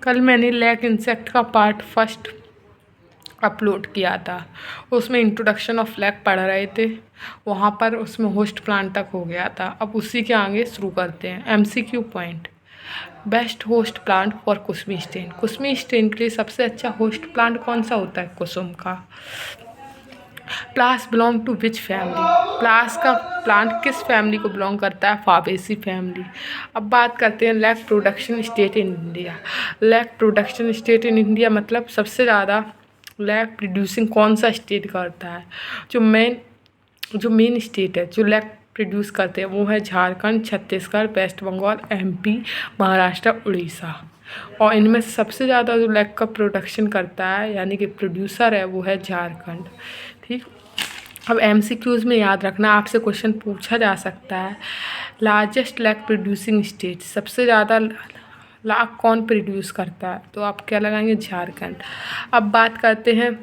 कल मैंने lac insect का पार्ट फर्स्ट अपलोड किया था। उसमें इंट्रोडक्शन ऑफ लैक पढ़ रहे थे, वहाँ पर उसमें होस्ट प्लांट तक हो गया था। अब उसी के आगे शुरू करते हैं। MCQ point. Best host plant for Kusmi strain. Kusmi strain के लिए सबसे अच्छा होस्ट प्लांट कौन सा होता है? कुसुम का। प्लास बिलोंग टू विच फैमिली। प्लास का प्लांट किस फैमिली को बिलोंग करता है? Fabaceae family. अब बात करते हैं lac production state in India. Lac production state in India मतलब सबसे ज़्यादा लैक प्रोड्यूसिंग कौन सा स्टेट करता है? जो मेन स्टेट है जो लैक प्रोड्यूस करते हैं वो है झारखंड, छत्तीसगढ़, वेस्ट बंगाल, एमपी, महाराष्ट्र, उड़ीसा। और इनमें से सबसे ज़्यादा जो लैक का प्रोडक्शन करता है यानी कि प्रोड्यूसर है वो है झारखंड। ठीक। अब एमसीक्यूज़ में याद रखना, आपसे क्वेश्चन पूछा जा सकता है। लार्जेस्ट लैक प्रोड्यूसिंग स्टेट, सबसे ज़्यादा लाख कौन प्रोड्यूस करता है? तो आप क्या लगाएंगे? झारखंड। अब बात करते हैं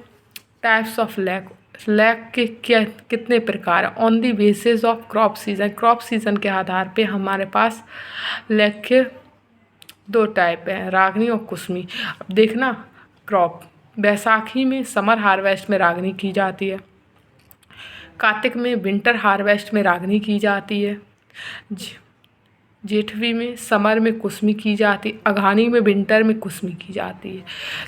टाइप्स ऑफ लैक। लैक के क्या कितने प्रकार हैं? On the basis of crop season. Crop season के आधार पे हमारे पास लैक के दो टाइप हैं, रागनी और कुसमी। अब देखना, क्रॉप बैसाखी में समर हार्वेस्ट में रागनी की जाती है, कार्तिक में विंटर हार्वेस्ट में रागनी की जाती है, जेठवी में समर में कुसमी की जाती है, अघानी में विंटर में कुसमी की जाती है।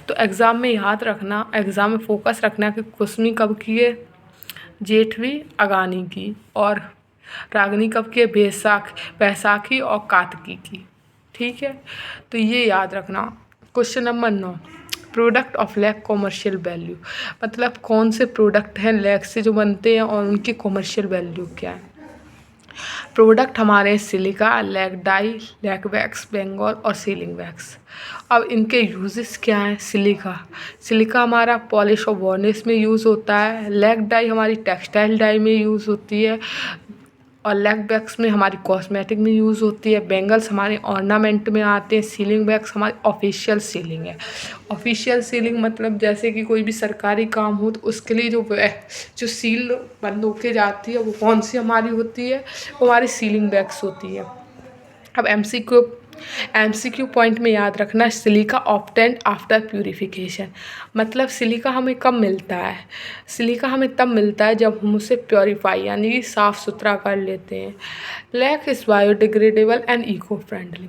तो एग्ज़ाम में याद रखना, एग्ज़ाम में फोकस रखना कि कुसमी कब की है? जेठवी अघानी की। और रागनी कब की है? बैसाखी और कार्तिकी की। ठीक है, तो ये याद रखना। Question number 9, product of lac commercial value. मतलब कौन से प्रोडक्ट हैं लैक से जो बनते हैं और उनकी कॉमर्शियल वैल्यू क्या है? प्रोडक्ट हमारे silica, lac dye, lac wax, bangle और सीलिंग वैक्स। अब इनके यूजेस क्या हैं? सिलिका हमारा पॉलिश और वार्निश में यूज़ होता है, लैक डाई हमारी टेक्सटाइल डाई में यूज़ होती है, और लैक वैक्स में हमारी कॉस्मेटिक में यूज़ होती है, बेंगल्स हमारे ऑर्नामेंट में आते हैं, सीलिंग वैक्स हमारी ऑफिशियल सीलिंग है। ऑफिशियल सीलिंग मतलब जैसे कि कोई भी सरकारी काम हो तो उसके लिए जो सील बंद होके जाती है वो कौन सी हमारी होती है? वो हमारी सीलिंग वैक्स होती है। अब एमसीक्यू पॉइंट में याद रखना, सिलिका ऑब्टेन्ड आफ्टर प्यूरिफिकेशन। मतलब सिलिका हमें कब मिलता है? सिलिका हमें तब मिलता है जब हम उसे प्योरीफाई यानी कि साफ़ सुथरा कर लेते हैं। Lac is biodegradable and eco friendly.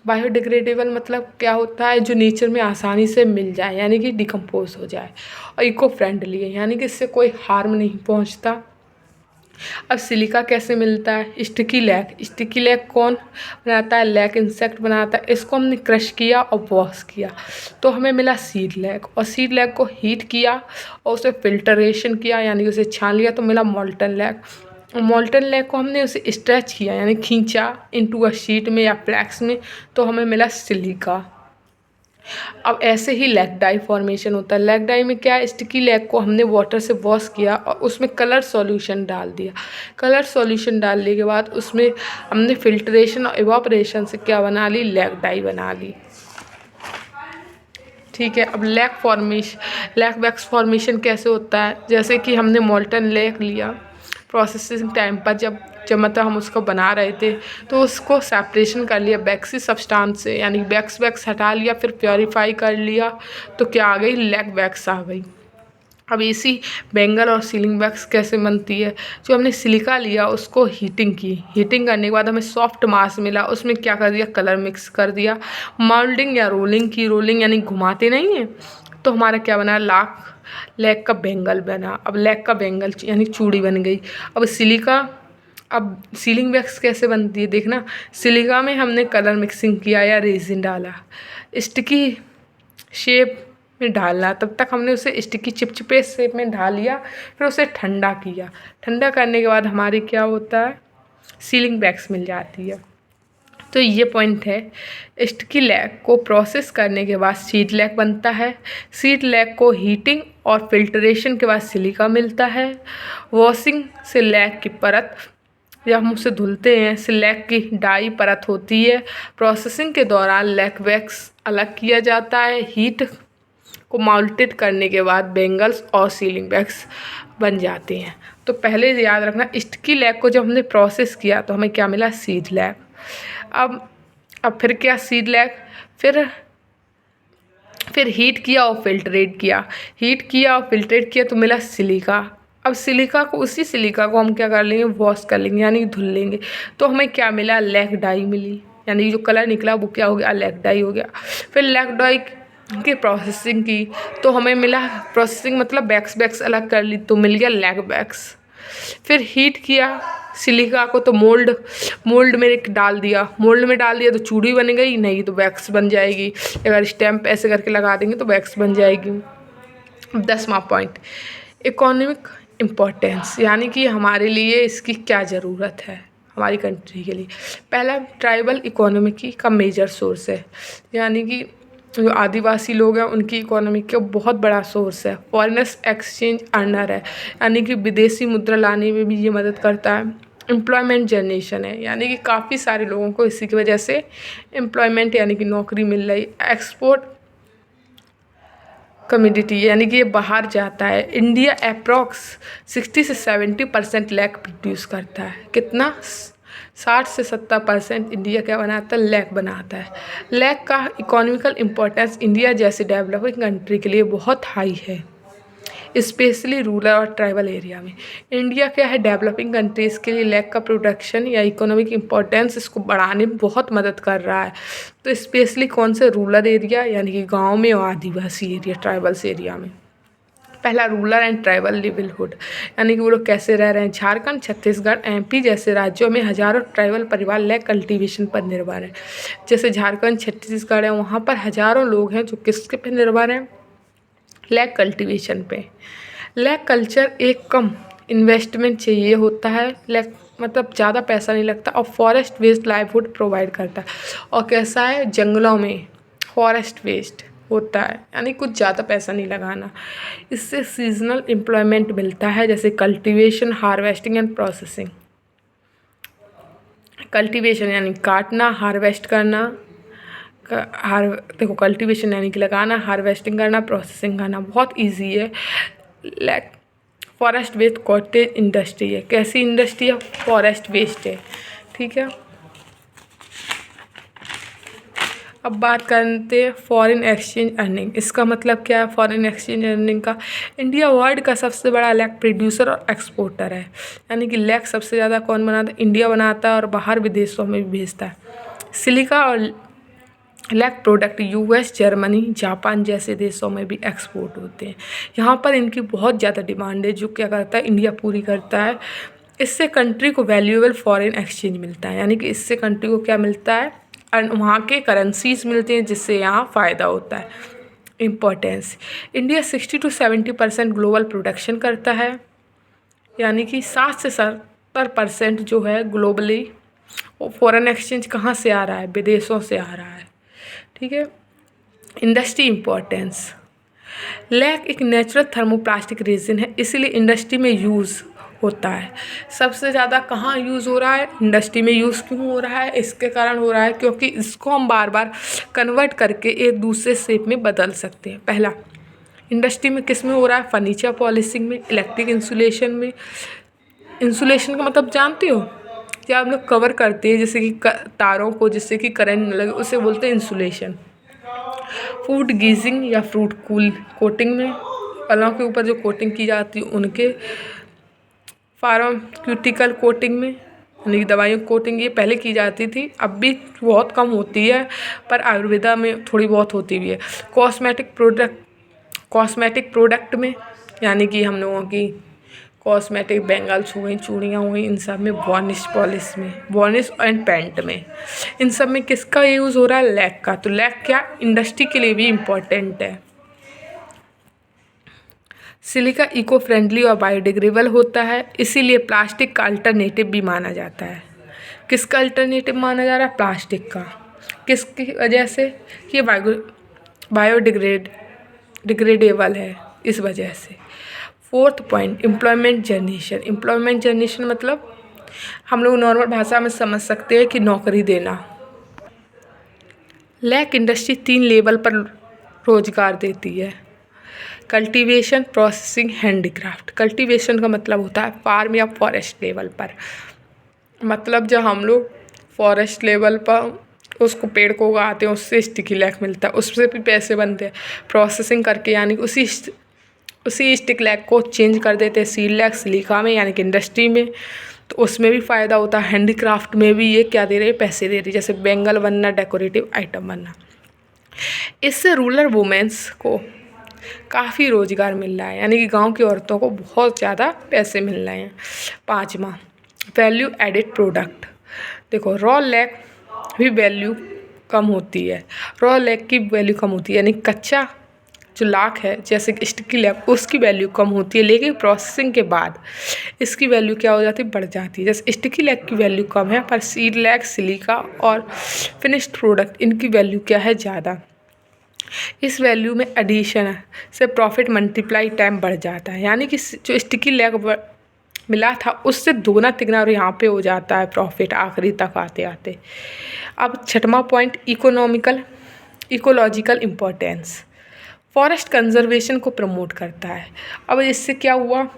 Biodegradable मतलब क्या होता है? जो नेचर में आसानी से मिल जाए यानी कि डिकम्पोज हो जाए, और इको फ्रेंडली है यानी कि इससे कोई हार्म नहीं पहुंचता। अब सिलिका कैसे मिलता है? स्टिकी लैक कौन बनाता है? लैक इंसेक्ट बनाता है। इसको हमने क्रश किया और वॉश किया तो हमें मिला सीड लैक, और सीड लैक को हीट किया और उसे फिल्टरेशन किया यानी उसे छान लिया तो मिला मॉल्टन लैक। मॉल्टन लैक को हमने उसे स्ट्रेच किया यानी खींचा इनटू अ शीट में या फ्लैक्स में तो हमें मिला सिलिका। अब ऐसे ही लैक डाई फॉर्मेशन होता है। लैक डाई में क्या है? स्टिकी लैक को हमने वाटर से वॉश किया और उसमें कलर सॉल्यूशन डाल दिया। कलर सॉल्यूशन डालने के बाद उसमें हमने फिल्ट्रेशन और इवापोरेशन से क्या बना ली? लैक डाई बना ली। ठीक है, अब लैक वैक्स फॉर्मेशन कैसे होता है? जैसे कि हमने मोल्टन लैक लिया, प्रोसेसिंग टाइम पर जब मतलब हम उसको बना रहे थे तो उसको सेपरेशन कर लिया वैक्सी सब्सटेंस से यानी वैक्स हटा लिया, फिर प्योरीफाई कर लिया तो क्या आ गई? लैक वैक्स आ गई। अब इसी बेंगल और सीलिंग वैक्स कैसे बनती है? जो हमने सिलिका लिया उसको हीटिंग की, हीटिंग करने के बाद हमें सॉफ्ट मास मिला, उसमें क्या कर दिया? कलर मिक्स कर दिया, मोल्डिंग या रोलिंग की। रोलिंग यानी घुमाते नहीं है, तो हमारा क्या बना? लैक का बेंगल बना। अब लैक का बेंगल यानी चूड़ी बन गई। अब सीलिंग वैक्स कैसे बनती है? देखना, सिलिका में हमने कलर मिक्सिंग किया या रेजिन डाला, स्टिकी शेप में डालना, तब तक हमने उसे स्टिकी चिपचिपे शेप में ढाल लिया, फिर उसे ठंडा किया। ठंडा करने के बाद हमारी क्या होता है? सीलिंग वैक्स मिल जाती है। तो ये पॉइंट है। स्टिकी लैक को प्रोसेस करने के बाद सीड लैक बनता है। सीड लैक को हीटिंग और फिल्ट्रेशन के बाद सिलिका मिलता है। वॉशिंग से लैक की परत, जब हम उसे धुलते हैं से लैक की डाई परत होती है। प्रोसेसिंग के दौरान लैक वैक्स अलग किया जाता है। हीट को माउल्टेड करने के बाद बेंगल्स और सीलिंग वैक्स बन जाते हैं। तो पहले याद रखना, स्टिकी लैक को जब हमने प्रोसेस किया तो हमें क्या मिला? Seed lac. अब फिर क्या? सीड लैक, फिर फिर हीट किया और फिल्ट्रेट किया, हीट किया और फिल्ट्रेट किया तो मिला सिलिका। अब सिलिका को, उसी सिलिका को हम क्या कर लेंगे, वॉश कर लेंगे यानी धुल लेंगे, तो हमें क्या मिला, लैक डाई मिली, यानी जो कलर निकला वो क्या हो गया, लैक डाई हो गया। फिर लैक डाई की प्रोसेसिंग की तो हमें मिला, प्रोसेसिंग मतलब वैक्स अलग कर ली तो मिल गया लैक वैक्स। फिर हीट किया सिलिका को तो मोल्ड में डाल दिया, मोल्ड में डाल दिया तो चूड़ी बन गई, नहीं तो वैक्स बन जाएगी, अगर स्टैम्प ऐसे करके लगा देंगे तो वैक्स बन जाएगी। 10वां पॉइंट, इकोनॉमिक इम्पोर्टेंस, यानी कि हमारे लिए इसकी क्या ज़रूरत है हमारी कंट्री के लिए। पहला, ट्राइबल इकोनॉमी का मेजर सोर्स है, यानी कि जो आदिवासी लोग हैं उनकी इकोनॉमी का बहुत बड़ा सोर्स है। फॉरेनर्स एक्सचेंज अर्नर है, यानी कि विदेशी मुद्रा लाने में भी ये मदद करता है। एम्प्लॉयमेंट जनरेशन है, यानी कि काफ़ी सारे लोगों को इसी की वजह से एम्प्लॉयमेंट यानी कि नौकरी मिल रही। एक्सपोर्ट कमोडिटी, यानी कि ये बाहर जाता है। इंडिया अप्रॉक्स 60 से 70% लैक प्रोड्यूस करता है। कितना, 60 से 70% इंडिया क्या बनाता है, लैक बनाता है। लैक का इकोनॉमिकल इम्पोर्टेंस इंडिया जैसे डेवलपिंग कंट्री के लिए बहुत हाई है, स्पेशली रूरल और ट्राइबल एरिया में। इंडिया क्या है, डेवलपिंग कंट्रीज़ के लिए लैक का प्रोडक्शन या इकोनॉमिक इम्पोर्टेंस इसको बढ़ाने में बहुत मदद कर रहा है। तो स्पेशली कौन से, रूरल एरिया यानी कि गांव में और आदिवासी एरिया, ट्राइबल्स एरिया में। पहला, रूरल एंड ट्राइबल लिवलीहुड, यानी कि वो लोग कैसे रह रहे हैं। झारखंड, छत्तीसगढ़, एमपी जैसे राज्यों में हज़ारों ट्राइबल परिवार लैक कल्टीवेशन पर निर्भर है। जैसे झारखंड, छत्तीसगढ़ है, वहाँ पर हज़ारों लोग हैं जो किसके पे निर्भर हैं, लैक कल्टीवेशन पे। लैक कल्चर एक कम इन्वेस्टमेंट चाहिए होता है, लैक मतलब ज़्यादा पैसा नहीं लगता, और फॉरेस्ट वेस्ट लाइवलीहुड प्रोवाइड करता है। और कैसा है, जंगलों में फॉरेस्ट वेस्ट होता है, यानी कुछ ज़्यादा पैसा नहीं लगाना। इससे सीजनल एम्प्लॉयमेंट मिलता है, जैसे cultivation, harvesting and processing. Cultivation यानी काटना, हार्वेस्ट करना, देखो कल्टीवेशन यानी कि लगाना, हार्वेस्टिंग करना, प्रोसेसिंग करना, बहुत इजी है। Lac forest waste cottage industry है, कैसी इंडस्ट्री है, फॉरेस्ट वेस्ट है, ठीक है। अब बात करते हैं फॉरेन एक्सचेंज अर्निंग, इसका मतलब क्या है फॉरेन एक्सचेंज अर्निंग का। इंडिया वर्ल्ड का सबसे बड़ा लैक प्रोड्यूसर और एक्सपोर्टर है, यानी कि लैक सबसे ज़्यादा कौन बनाता है, इंडिया बनाता है और बाहर विदेशों में भी भेजता है। सिलिका और lac product US, Germany, Japan जैसे देशों में भी एक्सपोर्ट होते हैं। यहाँ पर इनकी बहुत ज़्यादा डिमांड है, जो क्या करता है, इंडिया पूरी करता है। इससे कंट्री को वैल्यूएबल फॉरेन एक्सचेंज मिलता है, यानी कि इससे कंट्री को क्या मिलता है, वहाँ के करेंसीज मिलते हैं, जिससे यहाँ फ़ायदा होता है। Importance, India 60 to 70% global production करता है, यानी कि 60 से 70% जो है ग्लोबली वो फॉरेन एक्सचेंज कहाँ से आ रहा है, विदेशों से आ रहा है, ठीक है। इंडस्ट्री इम्पोर्टेंस, लैक एक नेचुरल थर्मोप्लास्टिक रेजिन है, इसीलिए इंडस्ट्री में यूज़ होता है। सबसे ज़्यादा कहाँ यूज़ हो रहा है, इंडस्ट्री में यूज़ क्यों हो रहा है, इसके कारण हो रहा है क्योंकि इसको हम बार बार कन्वर्ट करके एक दूसरे शेप में बदल सकते हैं। पहला, इंडस्ट्री में किस में हो रहा है, फर्नीचर पॉलिशिंग में, इलेक्ट्रिक इंसुलेशन में। इंसुलेशन का मतलब जानते हो, क्या हम लोग कवर करते हैं जैसे कि तारों को, जिससे कि करंट न लगे, उसे बोलते हैं इंसुलेशन। फूड गीजिंग या फ्रूट कूल कोटिंग में, फलों के ऊपर जो कोटिंग की जाती है उनके। फार्मास्यूटिकल कोटिंग में, यानी कि दवाइयों की कोटिंग ये पहले की जाती थी, अब भी बहुत कम होती है, पर आयुर्वेदा में थोड़ी बहुत होती भी है। कॉस्मेटिक प्रोडक्ट में, यानी कि हम लोगों की कॉस्मेटिक बैंगल्स हो गई, चूड़ियाँ हो गई, इन सब में। वार्निश पॉलिश में, वार्निश एंड पेंट में, इन सब में किसका यूज़ हो रहा है, लैक का। तो लैक क्या, इंडस्ट्री के लिए भी इम्पोर्टेंट है। सिलिका इको फ्रेंडली और बायोडिग्रेडेबल होता है, इसीलिए प्लास्टिक का अल्टरनेटिव भी माना जाता है। किसका अल्टरनेटिव माना जा रहा है, प्लास्टिक का। किसकी वजह से, कि बायोडिग्रेडेबल है, इस वजह से। 4th point, employment generation. Employment generation मतलब हम लोग नॉर्मल भाषा में समझ सकते हैं कि नौकरी देना। लैक इंडस्ट्री 3 लेवल पर रोजगार देती है, कल्टीवेशन, प्रोसेसिंग, हैंडीक्राफ्ट। कल्टीवेशन का मतलब होता है फार्म या फॉरेस्ट लेवल पर, मतलब जब हम लोग फॉरेस्ट लेवल पर उसको पेड़ को उगाते हैं, उससे स्टिकी लैक मिलता है, उससे भी पैसे बनते हैं। प्रोसेसिंग करके यानी कि उसी स्टिक लैक को चेंज कर देते हैं सीड लैक सिलिका में यानी कि इंडस्ट्री में, तो उसमें भी फ़ायदा होता है। हैंडीक्राफ्ट में भी ये क्या दे रहे हैं, पैसे दे रही है, जैसे बैंगल बनना, डेकोरेटिव आइटम बनना। इससे रूरल वुमेन्स को काफ़ी रोज़गार मिल रहा है, यानी कि गांव की औरतों को बहुत ज़्यादा पैसे मिल रहे हैं। 5वां, वैल्यू एडिड प्रोडक्ट। देखो रॉ लैक भी वैल्यू कम होती है, रॉ लैक की वैल्यू कम होती है, यानी कच्चा जो लाख है जैसे कि स्टिकी लैक उसकी वैल्यू कम होती है, लेकिन प्रोसेसिंग के बाद इसकी वैल्यू क्या हो जाती है, बढ़ जाती है। जैसे स्टिकी लैक की वैल्यू कम है, पर सीड लैक, सिलिका और फिनिश्ड प्रोडक्ट इनकी वैल्यू क्या है, ज़्यादा। इस वैल्यू में एडिशन से प्रॉफिट मल्टीप्लाई टाइम बढ़ जाता है, यानी कि जो स्टिकी लैक मिला था उससे दोगुना तिगुना और यहाँ पे हो जाता है प्रॉफिट आखिरी तक आते आते। अब 6वां point, ecological importance. Forest conservation को प्रमोट करता है। अब इससे क्या हुआ,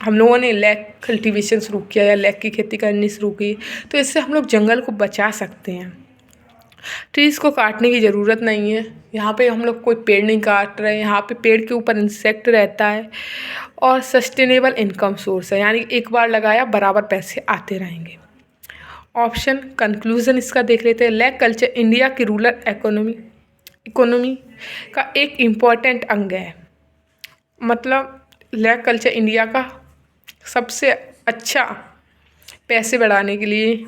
हम लोगों ने लैक कल्टीवेशन शुरू किया या लैक की खेती करनी शुरू की, तो इससे हम लोग जंगल को बचा सकते हैं। ट्रीज़ को काटने की ज़रूरत नहीं है, यहाँ पे हम लोग कोई पेड़ नहीं काट रहे हैं, यहाँ पे पेड़ के ऊपर इंसेक्ट रहता है और सस्टेनेबल इनकम सोर्स है, यानी एक बार लगाया बराबर पैसे आते रहेंगे। ऑप्शन कंक्लूजन इसका देख लेते हैं। लैक कल्चर इंडिया की रूरल इकोनॉमी का एक इम्पॉर्टेंट अंग है, मतलब लैक कल्चर इंडिया का सबसे अच्छा पैसे बढ़ाने के लिए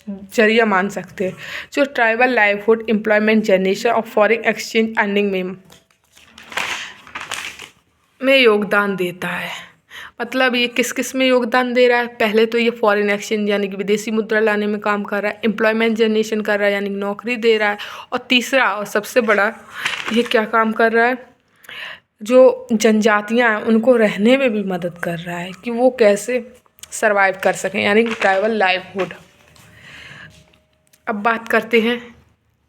जरिया मान सकते हैं, जो ट्राइबल लाइवहुड, एम्प्लॉयमेंट जनरेशन और फॉरेन एक्सचेंज अर्निंग में योगदान देता है। मतलब ये किस किस में योगदान दे रहा है, पहले तो ये फॉरेन एक्सचेंज यानी कि विदेशी मुद्रा लाने में काम कर रहा है, एम्प्लॉयमेंट जनरेशन कर रहा है यानी कि नौकरी दे रहा है, और तीसरा और सबसे बड़ा ये क्या काम कर रहा है, जो जनजातियाँ हैं उनको रहने में भी मदद कर रहा है कि वो कैसे सरवाइव कर सकें, यानी कि ट्राइबल लाइवहुड। अब बात करते हैं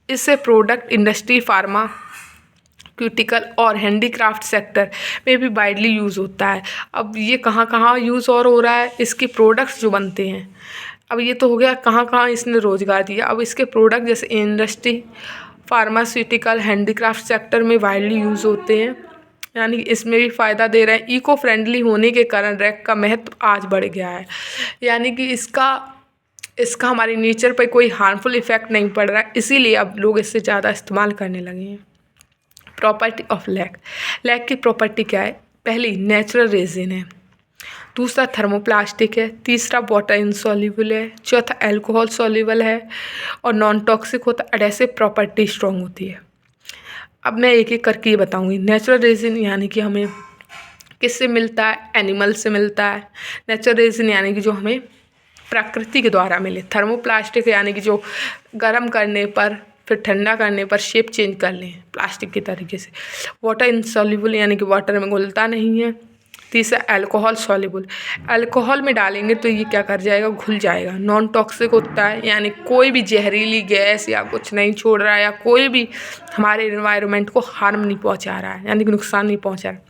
इससे प्रोडक्ट इंडस्ट्री, फार्मास्यूटिकल और हैंडीक्राफ्ट सेक्टर में भी वाइडली यूज़ होता है। अब ये कहाँ कहाँ यूज़ और हो रहा है, इसके प्रोडक्ट्स जो बनते हैं। अब ये तो हो गया कहाँ कहाँ इसने रोज़गार दिया। अब इसके प्रोडक्ट जैसे इंडस्ट्री, फार्मास्यूटिकल, हैंडीक्राफ्ट सेक्टर में वाइडली यूज़ होते हैं, यानी इसमें भी फ़ायदा दे रहे हैं। इको फ्रेंडली होने के कारण रैक का महत्व आज बढ़ गया है, यानी कि इसका हमारे नेचर पर कोई हार्मफुल इफ़ेक्ट नहीं पड़ रहा है, इसीलिए अब लोग इससे ज़्यादा इस्तेमाल करने लगे हैं। Property of lac. लैक की प्रॉपर्टी क्या है, पहली नेचुरल रेजिन है, दूसरा थर्मोप्लास्टिक है, तीसरा वाटर इनसॉल्युबल है, चौथा अल्कोहल सॉल्युबल है और नॉन टॉक्सिक होता है। एडेसिव प्रॉपर्टी स्ट्रॉन्ग होती है। अब मैं एक एक करके ये बताऊँगी। नेचुरल रेजिन यानी कि हमें किससे मिलता है, एनिमल से मिलता है। नेचुरल रेजिन यानी कि जो हमें प्रकृति के द्वारा मिले। थर्मोप्लास्टिक यानी कि जो गर्म करने पर फिर ठंडा करने पर शेप चेंज कर लें प्लास्टिक के तरीके से। वाटर इनसॉल्युबल यानी कि वाटर में घुलता नहीं है। तीसरा अल्कोहल सॉल्युबल, अल्कोहल में डालेंगे तो ये क्या कर जाएगा, घुल जाएगा। नॉन टॉक्सिक होता है यानी कोई भी जहरीली गैस या कुछ नहीं छोड़ रहा है या कोई भी हमारे एनवायरनमेंट को हार्म नहीं पहुंचा रहा है, यानी कि नुकसान नहीं पहुंचा रहा है।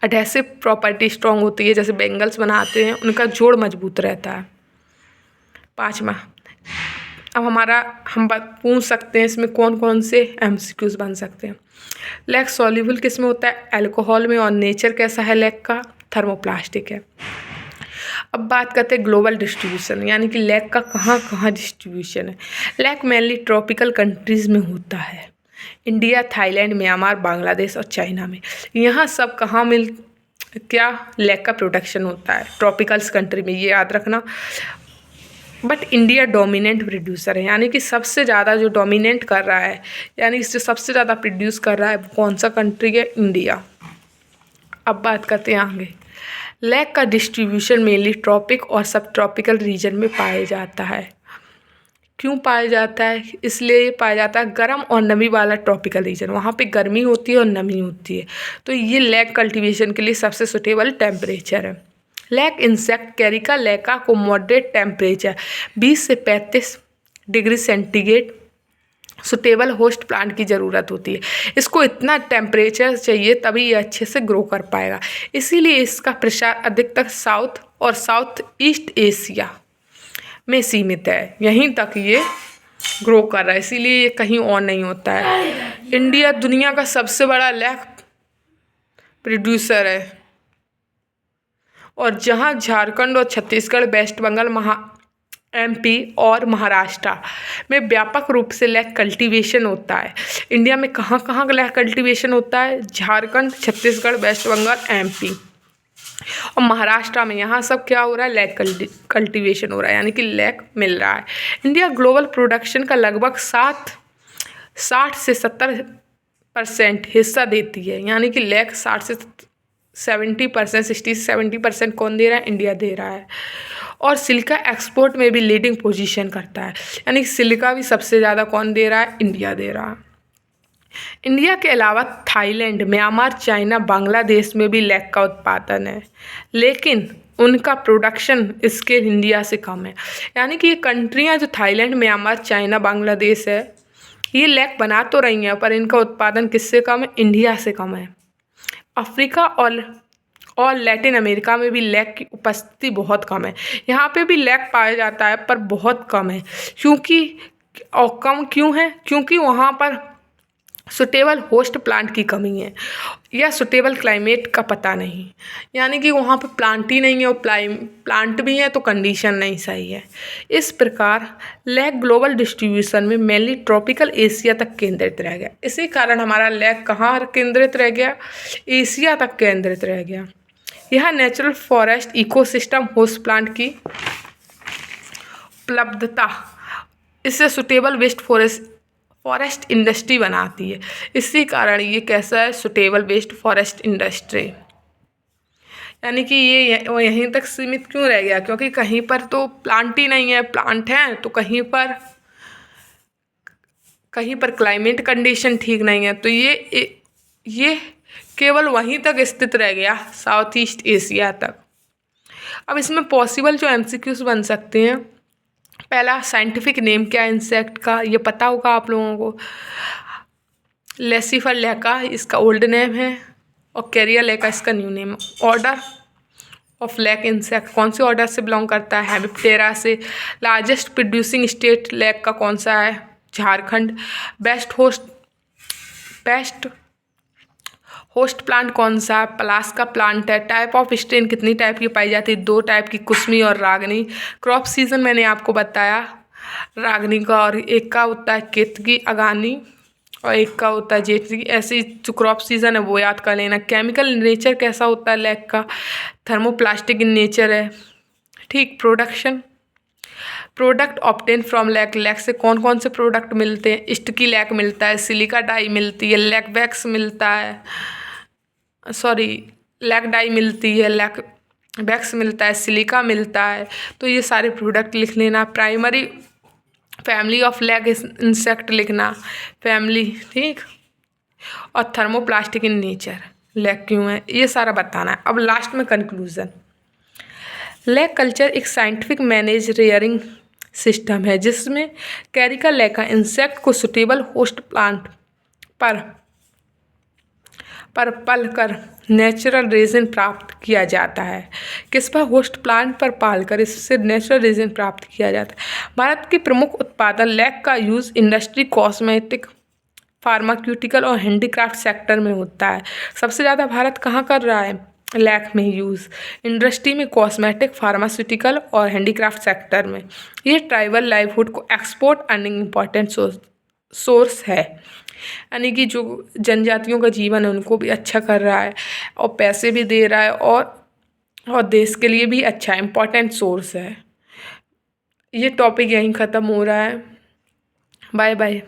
एडहेसिव प्रॉपर्टी स्ट्रॉन्ग होती है, जैसे बेंगल्स बनाते हैं उनका जोड़ मजबूत रहता है। 5वां, अब हम बात पूछ सकते हैं इसमें कौन कौन से MCQs बन सकते हैं। लैक सॉल्युबल किस में होता है, अल्कोहल में, और नेचर कैसा है लैक का, थर्मोप्लास्टिक है। अब बात करते हैं ग्लोबल डिस्ट्रीब्यूशन, यानी कि लैक का कहाँ कहाँ डिस्ट्रीब्यूशन है। लैक मेनली ट्रॉपिकल कंट्रीज़ में होता है, इंडिया, थाईलैंड, म्यांमार, बांग्लादेश और चाइना में। यहाँ सब कहाँ क्या लैक का प्रोडक्शन होता है, ट्रॉपिकल्स कंट्री में, ये याद रखना। बट इंडिया डोमिनेंट प्रोड्यूसर है, यानी कि सबसे ज़्यादा जो डोमिनेंट कर रहा है, यानी जो सबसे ज़्यादा प्रोड्यूस कर रहा है वो कौन सा कंट्री है, इंडिया। अब बात करते हैं आगे। लैक का डिस्ट्रीब्यूशन मेनली ट्रॉपिक और सब ट्रॉपिकल रीजन में पाया जाता है। क्यों पाया जाता है, इसलिए ये पाया जाता है गर्म और नमी वाला ट्रॉपिकल रीजन, वहाँ पे गर्मी होती है और नमी होती है, तो ये लैक कल्टीवेशन के लिए सबसे सुटेबल टेम्परेचर है। लैक इंसेक्ट कैरिका लैका को मॉडरेट टेम्परेचर 20 से 35 degree centigrade suitable host plant की ज़रूरत होती है। इसको इतना टेम्परेचर चाहिए तभी ये अच्छे से ग्रो कर पाएगा, इसीलिए इसका प्रसार अधिकतर साउथ और साउथ ईस्ट एशिया में सीमित है, यहीं तक ये ग्रो कर रहा है, इसीलिए ये कहीं और नहीं होता है। इंडिया दुनिया का सबसे बड़ा लैक प्रोड्यूसर है, और जहाँ झारखंड और छत्तीसगढ़, वेस्ट बंगाल, एमपी और महाराष्ट्र में व्यापक रूप से लैक कल्टीवेशन होता है। इंडिया में कहाँ कहाँ लैक कल्टीवेशन होता है? झारखंड, छत्तीसगढ़, वेस्ट बंगाल, एमपी और महाराष्ट्र में। यहाँ सब क्या हो रहा है? लैक कल्टीवेशन हो रहा है, यानी कि लैक मिल रहा है। इंडिया ग्लोबल प्रोडक्शन का लगभग 60 से 70% हिस्सा देती है, यानी कि लैक 60 से 70%, 60 से 70% कौन दे रहा है? इंडिया दे रहा है। और सिलिका एक्सपोर्ट में भी लीडिंग पोजीशन करता है, यानी कि सिलिका भी सबसे ज़्यादा कौन दे रहा है? इंडिया दे रहा है। इंडिया के अलावा थाईलैंड, म्यांमार, चाइना, बांग्लादेश में भी लैक का उत्पादन है, लेकिन उनका प्रोडक्शन स्केल इंडिया से कम है। यानी कि ये कंट्रियाँ जो थाईलैंड, म्यांमार, चाइना, बांग्लादेश है, ये लैक बना तो रही हैं, पर इनका उत्पादन किससे कम है? इंडिया से कम है। अफ्रीका और लैटिन अमेरिका में भी लैक की उपस्थिति बहुत कम है। यहाँ पे भी लैक पाया जाता है, पर बहुत कम है। और कम क्यों है? क्योंकि वहाँ पर सुटेबल होस्ट प्लांट की कमी है, या सुटेबल क्लाइमेट का पता नहीं, यानी कि वहाँ पे प्लांट ही नहीं है, और प्लांट भी है तो कंडीशन नहीं सही है। इस प्रकार लैक ग्लोबल डिस्ट्रीब्यूशन में मेनली ट्रॉपिकल एशिया तक केंद्रित रह गया। इसी कारण हमारा लैक कहाँ केंद्रित रह गया? एशिया तक केंद्रित रह गया। यह natural forest ecosystem host plant की उपलब्धता इससे सुटेबल वेस्ट फॉरेस्ट इंडस्ट्री बनाती है। इसी कारण ये कैसा है? Suitable waste forest industry. यानी कि ये यहीं तक सीमित क्यों रह गया? क्योंकि कहीं पर तो प्लांट ही नहीं है, प्लांट हैं तो कहीं पर क्लाइमेट कंडीशन ठीक नहीं है, तो ये केवल वहीं तक स्थित रह गया, साउथ ईस्ट एशिया तक। अब इसमें पॉसिबल जो एमसीक्यूज बन सकते हैं, पहला साइंटिफिक नेम क्या है इंसेक्ट का? ये पता होगा आप लोगों को। लेसिफर लैका इसका ओल्ड नेम है, और कैरिया लैका इसका new name. Order of lac insect कौन से ऑर्डर से बिलोंग करता है? हेमिप्टेरा से। लार्जेस्ट प्रोड्यूसिंग स्टेट लैक का कौन सा है? झारखंड। बेस्ट होस्ट प्लांट कौन सा? पलास का प्लांट है। टाइप ऑफ स्ट्रेन कितनी टाइप की पाई जाती है? 2 टाइप की, कुसमी और रागनी। क्रॉप सीजन मैंने आपको बताया रागनी का, और एक का होता है केतकी अगानी, और एक का होता है जेठरी। ऐसे जो क्रॉप सीजन है वो याद कर लेना। केमिकल नेचर कैसा होता है लैक का? थर्मोप्लास्टिक इन नेचर है। ठीक। प्रोडक्ट ऑब्टेन फ्रॉम लैक से कौन कौन से प्रोडक्ट मिलते हैं? स्टिकी लैक मिलता है, सिलिका डाई मिलती है, लैक वैक्स मिलता है, लैक डाई मिलती है, लैक वैक्स मिलता है, सिलिका मिलता है। तो ये सारे प्रोडक्ट लिख लेना। Primary family of lac insect लिखना, फैमिली। ठीक। और थर्मोप्लास्टिक इन नेचर लैक क्यों है, ये सारा बताना है। अब लास्ट में कंक्लूजन। लैक कल्चर एक साइंटिफिक मैनेज रेयरिंग सिस्टम है, जिसमें कैरिका लैका इंसेक्ट को सुटेबल होस्ट प्लांट पर पल कर नेचुरल रीजन प्राप्त किया जाता है। किस पर? होस्ट प्लांट पर पालकर इससे नेचुरल रीजन प्राप्त किया जाता है। भारत के प्रमुख उत्पादन लैक का यूज़ इंडस्ट्री, कॉस्मेटिक, फार्मास्यूटिकल और हैंडीक्राफ्ट सेक्टर में होता है। सबसे ज़्यादा भारत कहाँ कर रहा है? लैक में यूज़। इंडस्ट्री में, कॉस्मेटिक, फार्मास्यूटिकल और हैंडीक्राफ्ट सेक्टर में। ये ट्राइबल लाइवहुड को एक्सपोर्ट अर्निंग इम्पॉर्टेंट सोर्स है, यानी कि जो जनजातियों का जीवन है उनको भी अच्छा कर रहा है, और पैसे भी दे रहा है, और देश के लिए भी अच्छा इम्पॉर्टेंट सोर्स है। ये टॉपिक यहीं ख़त्म हो रहा है। Bye bye.